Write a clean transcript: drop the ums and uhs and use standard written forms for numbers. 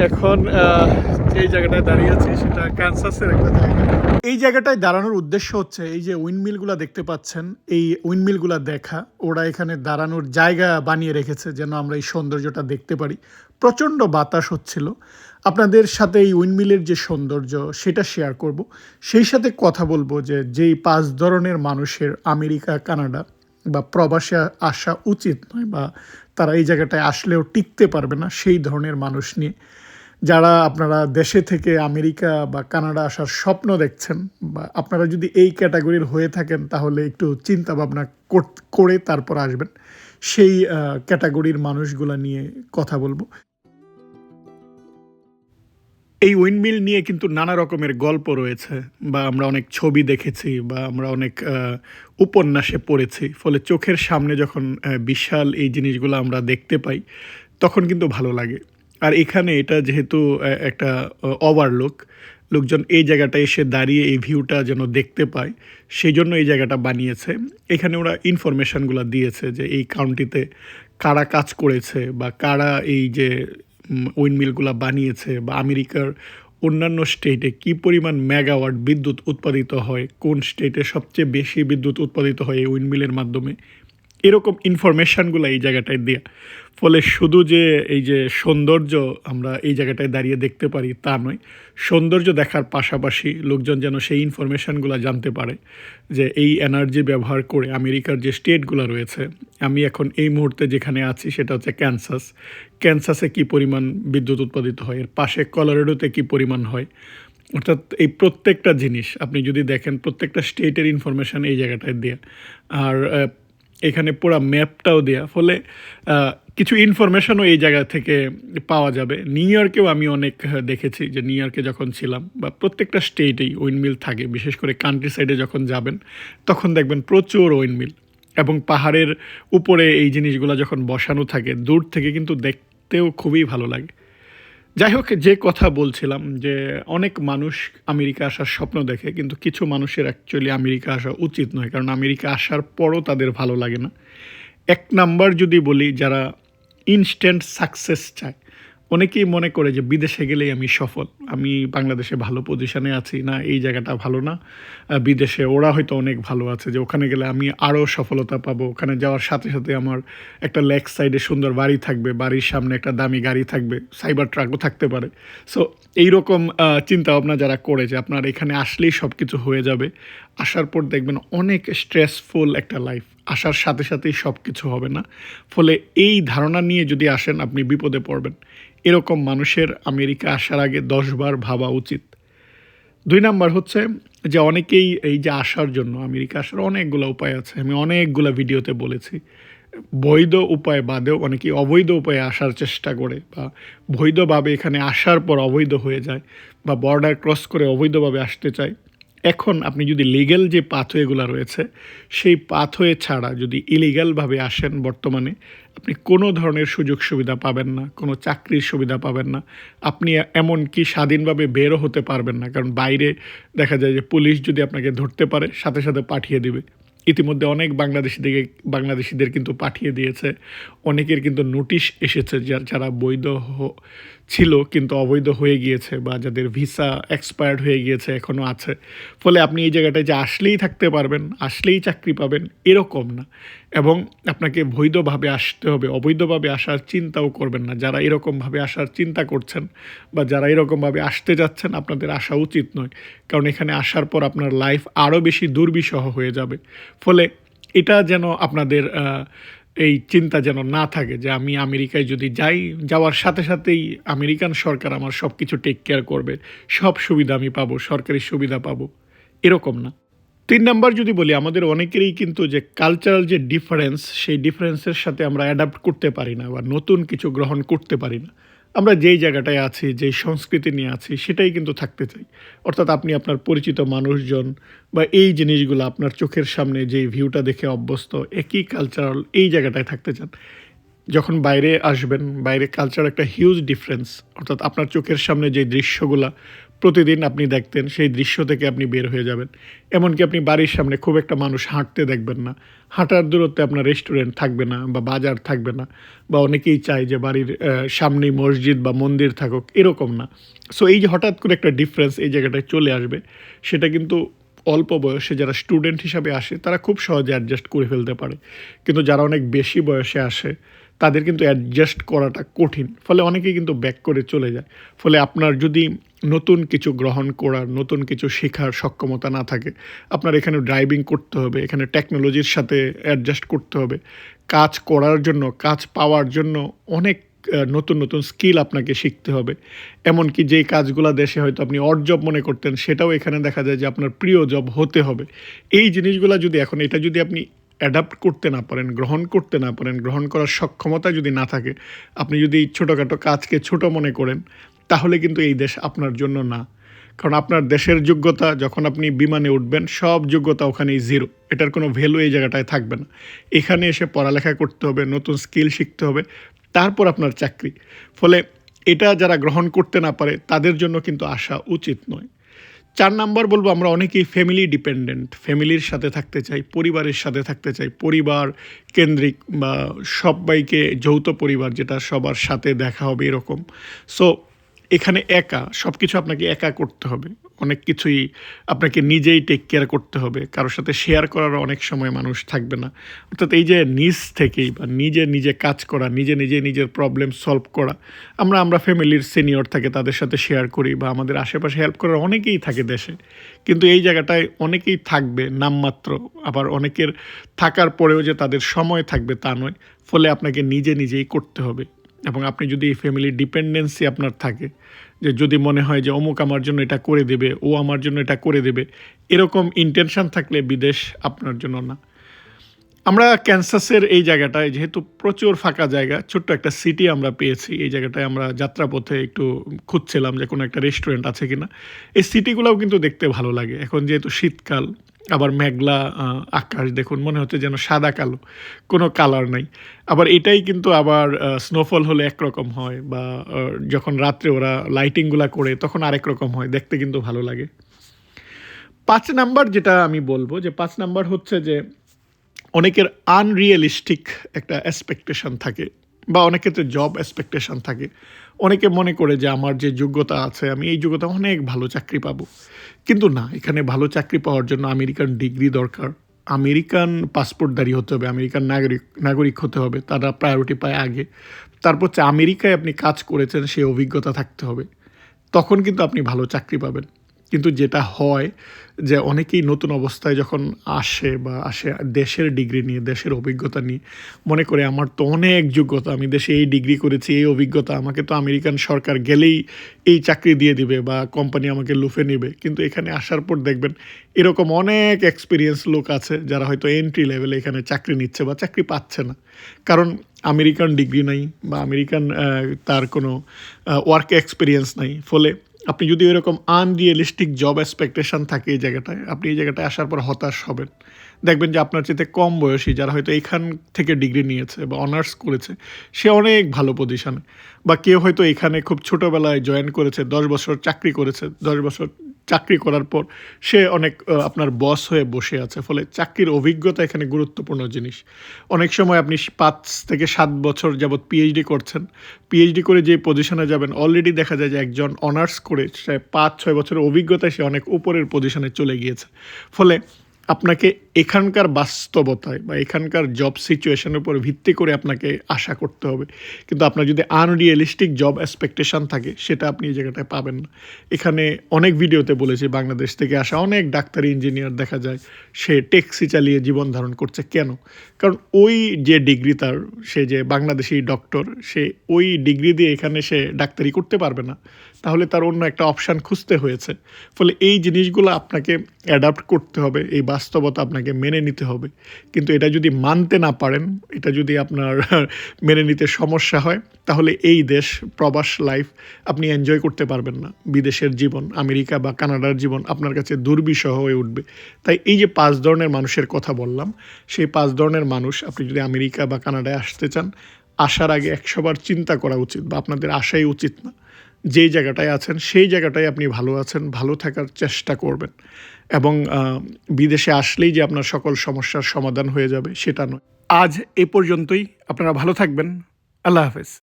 এখন যে জায়গাটায় দাঁড়িয়ে আছি সেটা কানসাসের একটা জায়গা। এই জায়গাটায় দাঁড়ানোর উদ্দেশ্য হচ্ছে এই যে উইন্ডমিলগুলা দেখতে পাচ্ছেন, এই উইন্ডমিলগুলা দেখা। ওরা এখানে দাঁড়ানোর জায়গা বানিয়ে রেখেছে যেন আমরা এই সৌন্দর্যটা দেখতে পারি। প্রচণ্ড বাতাস হচ্ছিল। আপনাদের সাথে এই উইন্ডমিলের যে সৌন্দর্য সেটা শেয়ার করব। সেই সাথে কথা বলবো যে যেই ৫ ধরনের মানুষের আমেরিকা, কানাডা বা প্রবাসে আসা উচিত নয় বা তারা এই জায়গাটায় আসলেও টিকতে পারবে না, সেই ধরনের মানুষ নিয়ে। যারা আপনারা দেশে থেকে আমেরিকা বা কানাডা আসার স্বপ্ন দেখছেন বা আপনারা যদি এই ক্যাটাগরির হয়ে থাকেন তাহলে একটু চিন্তা ভাবনা করে তারপর আসবেন। সেই ক্যাটাগরির মানুষগুলা নিয়ে কথা বলবো। এই উইন্ডমিল নিয়ে কিন্তু নানা রকমের গল্প রয়েছে বা আমরা অনেক ছবি দেখেছি বা আমরা অনেক উপন্যাসে পড়েছি। ফলে চোখের সামনে যখন বিশাল এই জিনিসগুলো আমরা দেখতে পাই তখন কিন্তু ভালো লাগে। আর এখানে এটা যেহেতু একটা ওভারলুক, লোকজন এই জায়গাটায় এসে দাঁড়িয়ে এই ভিউটা যেন দেখতে পায়, সেই জন্য এই জায়গাটা বানিয়েছে। এখানে ওরা ইনফরমেশনগুলো দিয়েছে যে এই কাউন্টিতে কারা কাজ করেছে বা কারা এই যে উইন্ডমিলগুলো বানিয়েছে বা আমেরিকার অন্যান্য স্টেটে কী পরিমাণ মেগাওয়াট বিদ্যুৎ উৎপাদিত হয়, কোন স্টেটে সবচেয়ে বেশি বিদ্যুৎ উৎপাদিত হয় এই উইন্ডমিলের মাধ্যমে, এরকম ইনফরমেশানগুলো এই জায়গাটায় দেয়া। ফলে শুধু যে এই যে সৌন্দর্য আমরা এই জায়গাটায় দাঁড়িয়ে দেখতে পারি তা নয়, সৌন্দর্য দেখার পাশাপাশি লোকজন যেন সেই ইনফরমেশানগুলো জানতে পারে যে এই এনার্জি ব্যবহার করে আমেরিকার যে স্টেটগুলো রয়েছে, আমি এখন এই মুহূর্তে যেখানে আছি সেটা হচ্ছে ক্যানসাস। ক্যানসাসে কী পরিমাণ বিদ্যুৎ উৎপাদিত হয়, এর পাশে কলোরাডোতে কী পরিমাণ হয়। অর্থাৎ এই প্রত্যেকটা জিনিস আপনি যদি দেখেন প্রত্যেকটা স্টেটের ইনফরমেশান এই জায়গাটায় দেয়া। আর এখানে পুরা ম্যাপটাও দেয়া। ফলে কিছু ইনফরমেশনও এই জায়গা থেকে পাওয়া যাবে। নিউ ইয়র্কেও আমি অনেক দেখেছি যে নিউ ইয়র্কে যখন ছিলাম বা প্রত্যেকটা স্টেটেই উইন্ডমিল থাকে। বিশেষ করে কান্ট্রি সাইডে যখন যাবেন তখন দেখবেন প্রচুর উইন্ডমিল এবং পাহাড়ের উপরে এই জিনিসগুলো যখন বসানো থাকে দূর থেকে কিন্তু দেখতেও খুবই ভালো লাগে। যাই হোক, যে কথা বলছিলাম যে অনেক মানুষ আমেরিকা আসার স্বপ্ন দেখে, কিন্তু কিছু মানুষের অ্যাকচুয়ালি আমেরিকা আসা উচিত নয়, কারণ আমেরিকা আসার পরও তাদের ভালো লাগে না। এক নাম্বার যদি বলি, যারা ইনস্ট্যান্ট সাকসেস চায়। অনেকেই মনে করে যে বিদেশে গেলেই আমি সফল, আমি বাংলাদেশে ভালো পজিশনে আছি না, এই জায়গাটা ভালো না, বিদেশে ওরা হয়তো অনেক ভালো আছে, যে ওখানে গেলে আমি আরও সফলতা পাবো, ওখানে যাওয়ার সাথে সাথে আমার একটা লেক সাইডে সুন্দর বাড়ি থাকবে, বাড়ির সামনে একটা দামি গাড়ি থাকবে, সাইবার ট্রাকও থাকতে পারে। সো এইরকম চিন্তাভাবনা যারা করে যে আপনার এখানে আসলেই সব কিছু হয়ে যাবে, আসার পর দেখবেন অনেক স্ট্রেসফুল একটা লাইফ, আসার সাথে সাথেই সব কিছু হবে না। ফলে এই ধারণা নিয়ে যদি আসেন আপনি বিপদে পড়বেন। এরকম মানুষের আমেরিকা আসার আগে ১০ বার ভাবা উচিত। ২ নাম্বার হচ্ছে যে অনেকেই এই যে আসার জন্য আমেরিকা আসার অনেকগুলো উপায় আছে, আমি অনেকগুলো ভিডিওতে বলেছি। বৈধ উপায় বাদেও অনেকেই অবৈধ উপায়ে আসার চেষ্টা করে বা বৈধভাবে এখানে আসার পর অবৈধ হয়ে যায় বা বর্ডার ক্রস করে অবৈধভাবে আসতে চায়। এখন আপনি যদি লিগ্যাল যে পাথওয়েগুলো রয়েছে সেই পাথওয়ে ছাড়া যদি ইলিগ্যালভাবে আসেন, বর্তমানে আপনি কোনো ধরনের সুযোগ সুবিধা পাবেন না, কোনো চাকরির সুবিধা পাবেন না, আপনি এমনকি স্বাধীনভাবে বেরও হতে পারবেন না, কারণ বাইরে দেখা যায় যে পুলিশ যদি আপনাকে ধরতে পারে সাথে সাথে পাঠিয়ে দিবে। ইতিমধ্যে অনেক বাংলাদেশিদের কিন্তু পাঠিয়ে দিয়েছে, অনেকের কিন্তু নোটিশ এসেছে যারা বৈধ ছিল কিন্তু অবৈধ হয়ে গিয়েছে বা যাদের ভিসা এক্সপায়ার্ড হয়ে গিয়েছে এখনও আছে। ফলে আপনি এই জায়গাটায় যে আসলেই থাকতে পারবেন, আসলেই চাকরি পাবেন এরকম না, এবং আপনাকে বৈধভাবে আসতে হবে, অবৈধভাবে আসার চিন্তাও করবেন না। যারা এরকমভাবে আসার চিন্তা করছেন বা যারা এরকমভাবে আসতে যাচ্ছেন, আপনাদের আসা উচিত নয়, কারণ এখানে আসার পর আপনার লাইফ আরও বেশি দুর্বিষহ হয়ে যাবে। ফলে এটা যেন আপনাদের এই চিন্তা যেন না থাকে যে আমি আমেরিকায় যদি যাই, যাওয়ার সাথে সাথেই আমেরিকান সরকার আমার সব কিছু টেক কেয়ার করবে, সব সুবিধা আমি পাবো, সরকারি সুবিধা পাবো, এরকম না। ৩ নাম্বার যদি বলি, আমাদের অনেকেরই কিন্তু যে কালচারাল যে ডিফারেন্স, সেই ডিফারেন্সের সাথে আমরা অ্যাডাপ্ট করতে পারি না বা নতুন কিছু গ্রহণ করতে পারি না। আমরা যেই জায়গাটায় আছি, যেই সংস্কৃতি নিয়ে আছি সেটাই কিন্তু থাকতে চাই। অর্থাৎ আপনি আপনার পরিচিত মানুষজন বা এই জিনিসগুলো আপনার চোখের সামনে যেই ভিউটা দেখে অভ্যস্ত, একই কালচারাল এই জায়গাটায় থাকতে চান। যখন বাইরে আসবেন, বাইরে কালচার একটা হিউজ ডিফারেন্স, অর্থাৎ আপনার চোখের সামনে যে দৃশ্যগুলা প্রতিদিন আপনি দেখতেন, সেই দৃশ্য থেকে আপনি বের হয়ে যাবেন। এমনকি আপনি বাড়ির সামনে খুব একটা মানুষ হাঁটতে দেখবেন না। হাঁটার দূরত্বে আপনার রেস্টুরেন্ট থাকবে না বা বাজার থাকবে না, বা অনেকেই চায় যে বাড়ির সামনেই মসজিদ বা মন্দির থাকুক, এরকম না। সো এই যে হঠাৎ করে একটা ডিফারেন্স এই জায়গাটায় চলে আসবে, সেটা কিন্তু অল্প বয়সে যারা স্টুডেন্ট হিসাবে আসে তারা খুব সহজে অ্যাডজাস্ট করে ফেলতে পারে। কিন্তু যারা অনেক বেশি বয়সে আসে তাদের কিন্তু অ্যাডজাস্ট করাটা কঠিন। ফলে অনেকেই কিন্তু ব্যাক করে চলে যায়। ফলে আপনার যদি নতুন কিছু গ্রহণ করার, নতুন কিছু শেখার সক্ষমতা না থাকে, আপনার এখানে ড্রাইভিং করতে হবে, এখানে টেকনোলজির সাথে অ্যাডজাস্ট করতে হবে। কাজ করার জন্য, কাজ পাওয়ার জন্য অনেক নতুন, নতুন স্কিল আপনাকে শিখতে হবে। এমনকি যেই কাজগুলা দেশে হয়তো আপনি অড জব মনে করতেন, সেটাও এখানে দেখা যায় যে আপনার প্রিয় জব হতে হবে। এই জিনিসগুলা যদি এখন এটা যদি আপনি অ্যাডাপ্ট করতে না পারেন, গ্রহণ করতে না পারেন, গ্রহণ করার সক্ষমতা যদি না থাকে, আপনি যদি ছোটোখাটো কাজকে ছোট মনে করেন, তাহলে কিন্তু এই দেশ আপনার জন্য না। কারণ আপনার দেশের যোগ্যতা, যখন আপনি বিমানে উঠবেন, সব যোগ্যতা ওখানেই জিরো। এটার কোনো ভ্যালু এই জায়গাটায় থাকবে না। এখানে এসে পড়ালেখা করতে হবে, নতুন স্কিল শিখতে হবে, তারপর আপনার চাকরি। ফলে এটা যারা গ্রহণ করতে না পারে তাদের জন্য কিন্তু আসা উচিত নয়। ৪ নাম্বার বলব, আমরা অনেকেই ফ্যামিলি ডিপেন্ডেন্ট। ফ্যামিলির সাথে থাকতে চাই, পরিবারের সাথে থাকতে চাই। পরিবার কেন্দ্রিক বা সব্বাইকে যৌথ পরিবার, যেটা সবার সাথে দেখা হবে এরকম। সো এখানে একা, সবকিছু আপনাকে একা করতে হবে। অনেক কিছুই আপনাকে নিজেই টেক কেয়ার করতে হবে। কারো সাথে শেয়ার করারও অনেক সময় মানুষ থাকবে না। অর্থাৎ এই যে নিজ থেকেই বা নিজে, নিজে কাজ করা, নিজে, নিজে নিজের প্রবলেম সলভ করা। আমরা ফ্যামিলির সিনিয়র থাকে তাদের সাথে শেয়ার করি, বা আমাদের আশেপাশে হেল্প করার অনেকেই থাকে দেশে। কিন্তু এই জায়গাটায় অনেকেই থাকবে নামমাত্র, আবার অনেকের থাকার পরেও যে তাদের সময় থাকবে তা নয়। ফলে আপনাকে নিজে, নিজেই করতে হবে। এবং আপনি যদি এই ফ্যামিলি ডিপেন্ডেন্সি আপনার থাকে, যে যদি মনে হয় যে অমুক আমার জন্য এটা করে দেবে, ও আমার জন্য এটা করে দেবে, এরকম ইন্টেনশন থাকলে বিদেশ আপনার জন্য না। আমরা ক্যানসাসের এই জায়গাটায় যেহেতু প্রচুর ফাঁকা জায়গা, ছোট্ট একটা সিটি আমরা পেয়েছি। এই জায়গাটায় আমরা যাত্রাপথে একটু খুঁজছিলাম যে কোনো একটা রেস্টুরেন্ট আছে কিনা। এই সিটিগুলোও কিন্তু দেখতে ভালো লাগে। এখন যেহেতু শীতকাল, আবার মেঘলা আকাশ দেখুন, মনে হচ্ছে যেন সাদা কালো, কোনো কালার নাই। আবার এটাই কিন্তু আবার স্নোফল হলে একরকম হয়, বা যখন রাত্রে ওরা লাইটিংগুলা করে তখন আরেক রকম হয়, দেখতে কিন্তু ভালো লাগে। ৫ নাম্বার যেটা আমি বলব, যে ৫ নাম্বার হচ্ছে যে অনেকের আনরিয়েলিস্টিক একটা এক্সপেকটেশন থাকে, বা অনেক ক্ষেত্রে জব এক্সপেকটেশন থাকে। অনেকে মনে করে যে আমার যে যোগ্যতা আছে, আমি এই যোগ্যতা অনেক ভালো চাকরি পাবো। কিন্তু না, এখানে ভালো চাকরি পাওয়ার জন্য আমেরিকান ডিগ্রি দরকার, আমেরিকান পাসপোর্টধারী হতে হবে, আমেরিকান নাগরিক হতে হবে, তারা প্রায়োরিটি পায় আগে। তারপর হচ্ছে আমেরিকায় আপনি কাজ করেছেন সেই অভিজ্ঞতা থাকতে হবে, তখন কিন্তু আপনি ভালো চাকরি পাবেন। কিন্তু যেটা হয় যে অনেকেই নতুন অবস্থায় যখন আসে দেশের ডিগ্রি নিয়ে, দেশের অভিজ্ঞতা নিয়ে, মনে করে আমার তো অনেক যোগ্যতা, আমি দেশে এই ডিগ্রি করেছি, এই অভিজ্ঞতা, আমাকে তো আমেরিকান সরকার গেলেই এই চাকরি দিয়ে দিবে বা কোম্পানি আমাকে লুফে নেবে। কিন্তু এখানে আসার পর দেখবেন এরকম অনেক এক্সপিরিয়েন্স লোক আছে যারা হয়তো এন্ট্রি লেভেলে এখানে চাকরি নিচ্ছে বা চাকরি পাচ্ছে না। কারণ আমেরিকান ডিগ্রি নাই, বা আমেরিকান তার কোনো ওয়ার্ক এক্সপিরিয়েন্স নাই। ফলে আপনি যদি এরকম আনরিয়েলিস্টিক জব এক্সপেকটেশন থাকে এই জায়গাটায়, আপনি এই জায়গাটায় আসার পর হতাশ হবেন। দেখবেন যে আপনার চেয়ে কম বয়সী যারা হয়তো এখান থেকে ডিগ্রি নিয়েছে বা অনার্স করেছে, সে অনেক ভালো পজিশনে। বা কেউ হয়তো এখানে খুব ছোটোবেলায় জয়েন করেছে, 10 বছর চাকরি করেছে, 10 বছর চাকরি করার পর সে অনেক আপনার বস হয়ে বসে আছে। ফলে চাকরির অভিজ্ঞতা এখানে গুরুত্বপূর্ণ জিনিস। অনেক সময় আপনি 5 থেকে 7 বছর যাবৎ পিএইচডি করছেন, পিএইচডি করে যে পজিশনে যাবেন, অলরেডি দেখা যায় যে একজন অনার্স করে সে 5-6 বছরের অভিজ্ঞতায় সে অনেক উপরের পজিশনে চলে গিয়েছে। ফলে আপনাকে এখানকার বাস্তবতায় বা এখানকার জব সিচুয়েশনের উপর ভিত্তি করে আপনাকে আশা করতে হবে। কিন্তু আপনার যদি আনরিয়েলিস্টিক জব এক্সপেকটেশন থাকে, সেটা আপনি এই জায়গাটায় পাবেন না। এখানে অনেক ভিডিওতে বলেছি, বাংলাদেশ থেকে আসা অনেক ডাক্তারি ইঞ্জিনিয়ার দেখা যায় সে ট্যাক্সি চালিয়ে জীবন ধারণ করছে। কেন? কারণ ওই যে ডিগ্রি তার, সে যে বাংলাদেশি ডক্টর, সে ওই ডিগ্রি দিয়ে এখানে সে ডাক্তারি করতে পারবে না। তাহলে তার অন্য একটা অপশান খুঁজতে হয়েছে। ফলে এই জিনিসগুলো আপনাকে অ্যাডাপ্ট করতে হবে, এই বাস্তবতা আপনাকে মেনে নিতে হবে। কিন্তু এটা যদি মানতে না পারেন, এটা যদি আপনার মেনে নিতে সমস্যা হয়, তাহলে এই দেশ, প্রবাস লাইফ আপনি এনজয় করতে পারবেন না। বিদেশের জীবন, আমেরিকা বা কানাডার জীবন আপনার কাছে দুর্বিষহ হয়ে উঠবে। তাই এই যে 5 ধরনের মানুষের কথা বললাম, সেই 5 ধরনের মানুষ আপনি যদি আমেরিকা বা কানাডায় আসতে চান, আসার আগে 100 বার চিন্তা করা উচিত, বা আপনাদের আসাই উচিত না। যেই জায়গাটায় আছেন সেই জায়গাটায় আপনি ভালো আছেন, ভালো থাকার চেষ্টা করবেন এবং বিদেশে আসলেই যে আপনার সকল সমস্যার সমাধান হয়ে যাবে সেটা নয়। আজ এ পর্যন্তই। আপনারা ভালো থাকবেন। আল্লাহ হাফেজ।